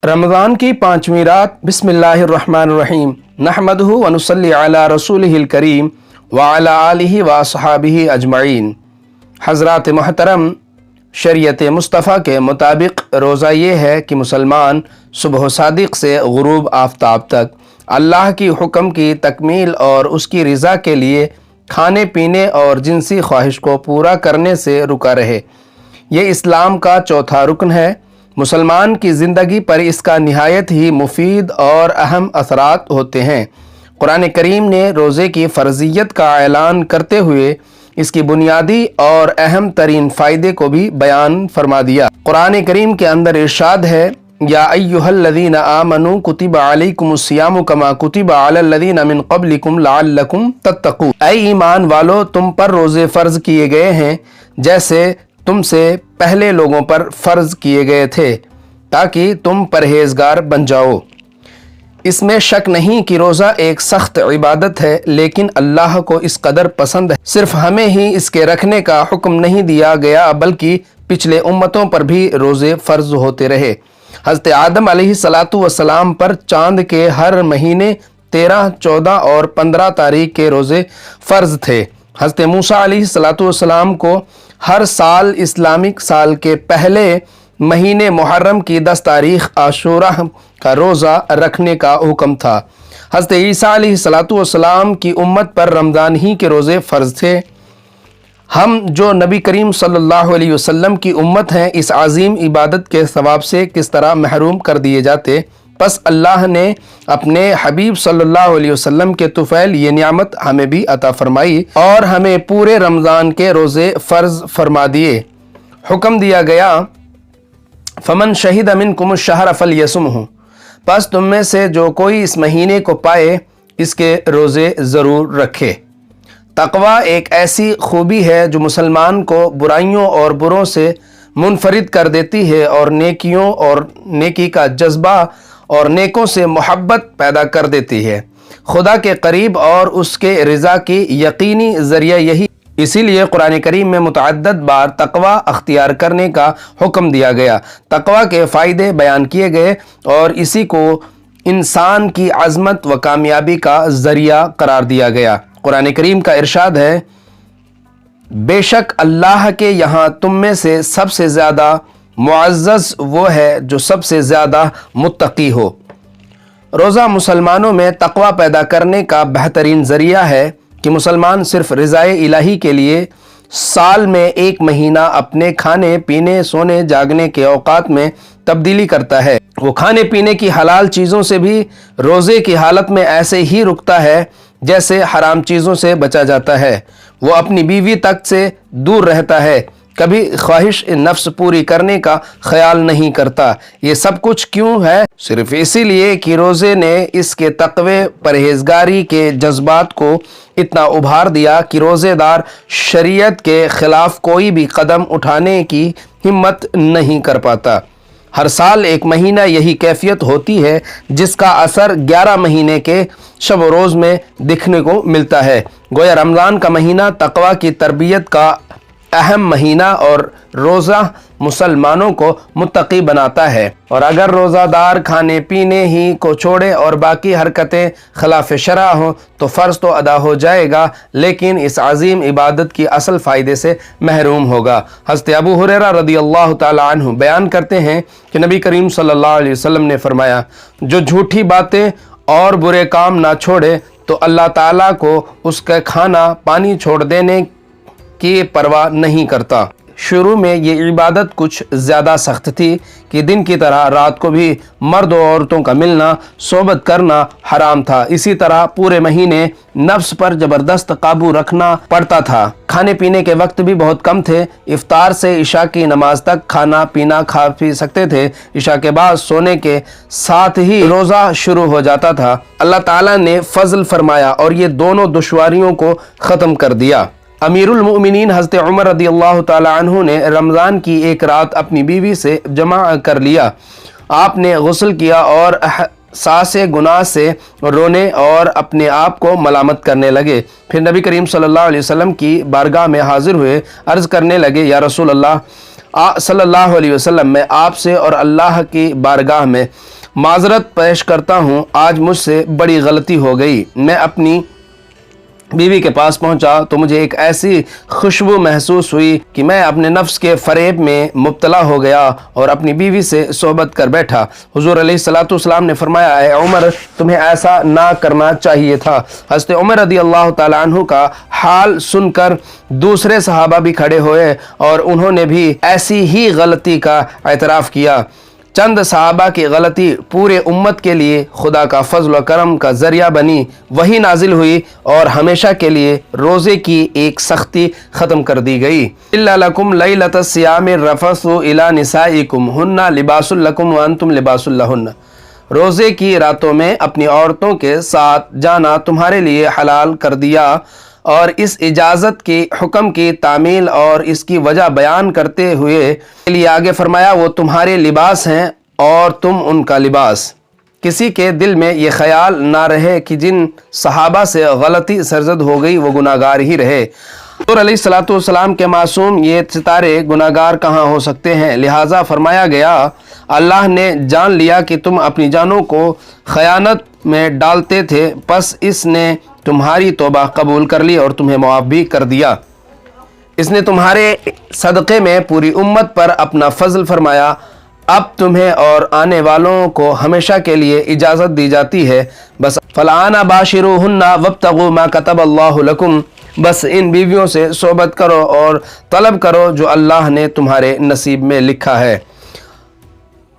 रमज़ान की पाँचवीं रात बिस्मिल्लाहिर्रहमानिर्रहीम नहमदुहु व नुसल्ली अला रसूलिहिल करीम व अला आलिहि व अस्हाबिहि अजमईन। हज़रात मोहतरम, शरीयत मुस्तफ़ा के मुताबिक रोज़ा ये है कि मुसलमान सुबह सादिक से गुरूब आफ्ताब तक अल्लाह की हुक्म की तकमील और उसकी रज़ा के लिए खाने पीने और जिनसी ख्वाहिश को पूरा करने से रुका रहे। ये इस्लाम का चौथा रुकन है। मुसलमान की ज़िंदगी पर इसका निहायत ही मुफीद और अहम असरात होते हैं। कुरान करीम ने रोज़े की फ़र्ज़ियत का ऐलान करते हुए इसकी बुनियादी और अहम तरीन फ़ायदे को भी बयान फरमा दिया। कुरान करीम के अंदर इरशाद है, या अय्युहल्लज़ीना आमनू कुतिबा अलैकुमुस्सियामु कमा कुतिबा अलल्लज़ीना मिन क़ब्लिकुम लअल्लकुम तत्तक़ून। ऐ ईमान वालो, तुम पर रोज़े फ़र्ज़ किए गए हैं जैसे तुमसे पहले लोगों पर फ़र्ज़ किए गए थे, ताकि तुम परहेज़गार बन जाओ। इसमें शक नहीं कि रोज़ा एक सख्त इबादत है, लेकिन अल्लाह को इस कदर पसंद है। सिर्फ हमें ही इसके रखने का हुक्म नहीं दिया गया, बल्कि पिछले उम्मतों पर भी रोज़े फ़र्ज़ होते रहे। हज़रत आदम अलैहिस्सलातु वस्सलाम पर चाँद के हर महीने 13, 14 और 15 तारीख के रोज़े फ़र्ज़ थे। हज़रत मूसा अलैहिस्सलातु वस्सलाम को हर साल इस्लामिक साल के पहले महीने मुहर्रम की 10 तारीख आशूरा का रोज़ा रखने का हुक्म था। हज़रत ईसा अलैहिस्सलातु वस्सलाम की उम्मत पर रमज़ान ही के रोज़े फ़र्ज़ थे। हम जो नबी करीम सल्लल्लाहु अलैहि वसल्लम की उम्मत हैं, इस अज़ीम इबादत के सवाब से किस तरह महरूम कर दिए जाते। बस अल्लाह ने अपने हबीब सल्लल्लाहु अलैहि वसल्लम के तुफ़ैल ये नियामत हमें भी अता फरमाई और हमें पूरे रमज़ान के रोज़े फ़र्ज़ फरमा दिए। हुक्म दिया गया, फ़मन शहीद मिनकुमुश शहर फ़लयसुमहु, बस तुम में से जो कोई इस महीने को पाए इसके रोज़े ज़रूर रखे। तक़वा एक ऐसी खूबी है जो मुसलमान को बुराइयों और बुरों से मुनफरिद कर देती है और नेकियों और नेकी का जज्बा और नेकों से मोहब्बत पैदा कर देती है। खुदा के करीब और उसके रज़ा की यकीनी ज़रिया यही। इसीलिए कुरान करीम में मुतअद्दिद बार तक़वा अख्तियार करने का हुक्म दिया गया, तक़वा के फ़ायदे बयान किए गए और इसी को इंसान की अज़मत व कामयाबी का ज़रिया करार दिया गया। कुरान करीम का इरशाद है, बेशक अल्लाह के यहाँ तुम में से सबसे ज़्यादा मुअज़्ज़ज़ वो है जो सबसे ज़्यादा मुत्तकी हो। रोज़ा मुसलमानों में तक़वा पैदा करने का बेहतरीन ज़रिया है कि मुसलमान सिर्फ़ रज़ाए इलाही के लिए साल में एक महीना अपने खाने पीने सोने जागने के औक़ात में तब्दीली करता है। वो खाने पीने की हलाल चीज़ों से भी रोज़े की हालत में ऐसे ही रुकता है जैसे हराम चीज़ों से बचा जाता है। वो अपनी बीवी तक से दूर रहता है, कभी ख्वाहिश नफ्स पूरी करने का ख्याल नहीं करता। ये सब कुछ क्यों है? सिर्फ इसीलिए कि रोज़े ने इसके तक़वे परहेज़गारी के जज्बात को इतना उभार दिया कि रोज़ेदार शरीयत के ख़िलाफ़ कोई भी कदम उठाने की हिम्मत नहीं कर पाता। हर साल एक महीना यही कैफियत होती है जिसका असर 11 महीने के शब व रोज़ में दिखने को मिलता है। गोया रमज़ान का महीना तक़वा की तरबियत का अहम महीना और रोज़ा मुसलमानों को मुत्तकी बनाता है। और अगर रोज़ादार खाने पीने ही को छोड़े और बाकी हरकतें खिलाफ शरअ हों तो फ़र्ज़ तो अदा हो जाएगा, लेकिन इस अज़ीम इबादत की असल फ़ायदे से महरूम होगा। हज़रत अबू हुरैरा रज़ियल्लाहु ताला अन्हु बयान करते हैं कि नबी करीम सल्लल्लाहु अलैहि वसल्लम ने फरमाया, जो झूठी बातें और बुरे काम ना छोड़े तो अल्लाह ताला को उसका खाना पानी छोड़ देने की परवाह नहीं करता। शुरू में ये इबादत कुछ ज़्यादा सख्त थी कि दिन की तरह रात को भी मर्द और औरतों का मिलना सोबत करना हराम था। इसी तरह पूरे महीने नफ्स पर ज़बरदस्त काबू रखना पड़ता था। खाने पीने के वक्त भी बहुत कम थे। इफ्तार से इशा की नमाज तक खाना पीना खा पी सकते थे। इशा के बाद सोने के साथ ही रोज़ा शुरू हो जाता था। अल्लाह ताला ने फ़ज़ल फरमाया और ये दोनों दुश्वारियों को ख़त्म कर दिया। अमीरुल मोमिनीन हज़रत उमर रज़ियल्लाहु ताला अन्हु ने रमज़ान की एक रात अपनी बीवी से जमा कर लिया। आपने गुस्ल किया और सासे गुनाह से रोने और अपने आप को मलामत करने लगे। फिर नबी करीम सल्लल्लाहु अलैहि वसल्लम की बारगाह में हाजिर हुए, अर्ज़ करने लगे, या रसूल अल्लाह, सल्लल्लाहु अलैहि वसल्लम, मैं आपसे और अल्लाह की बारगाह में माजरत पेश करता हूँ, आज मुझसे बड़ी गलती हो गई। मैं अपनी बीवी के पास पहुंचा तो मुझे एक ऐसी खुशबू महसूस हुई कि मैं अपने नफ्स के फरेब में मुब्तला हो गया और अपनी बीवी से सोहबत कर बैठा। हुजूर अलैहिस्सलाम ने फरमाया, ऐ उमर, तुम्हें ऐसा ना करना चाहिए था। हज़रत उमर रदी अल्लाह ताला अन्हु का हाल सुनकर दूसरे सहाबा भी खड़े हुए और उन्होंने भी ऐसी ही गलती का एतराफ़ किया। चंद सहाबा की गलती पूरे उम्मत के लिए खुदा का फजल व करम का ज़रिया बनी। वही नाजिल हुई और हमेशा के लिए रोज़े की एक सख्ती ख़त्म कर दी गई। इल्ला लकुम लैलतस सियाम रफ़सु इला निसाइकुम हुन्ना लिबासुल लकुम व अंतुम लिबासुल लहुन्ना। रोज़े की रातों में अपनी औरतों के साथ जाना तुम्हारे लिए हलाल कर दिया। और इस इजाज़त की हुक्म की तामील और इसकी वजह बयान करते हुए लिए आगे फरमाया, वो तुम्हारे लिबास हैं और तुम उनका लिबास। किसी के दिल में ये ख्याल ना रहे कि जिन सहाबा से गलती सरजद हो गई वो गुनाहगार ही रहे। हुज़ूर अलैहिस्सलाम के मासूम ये सितारे गुनाहगार कहाँ हो सकते हैं। लिहाजा फरमाया गया, अल्लाह ने जान लिया कि तुम अपनी जानों को खयानत में डालते थे, बस इसने तुम्हारी तौबा कबूल कर ली और तुम्हें मुआफ़ भी कर दिया। इसने तुम्हारे सदक़े में पूरी उम्मत पर अपना फजल फरमाया। अब तुम्हें और आने वालों को हमेशा के लिए इजाज़त दी जाती है। बस फ़लाना बाशिरुहुन्ना वब्तगू मा कतबल्लाहु लकुम, बस इन बीवियों से सोहबत करो और तलब करो जो अल्लाह ने तुम्हारे नसीब में लिखा है।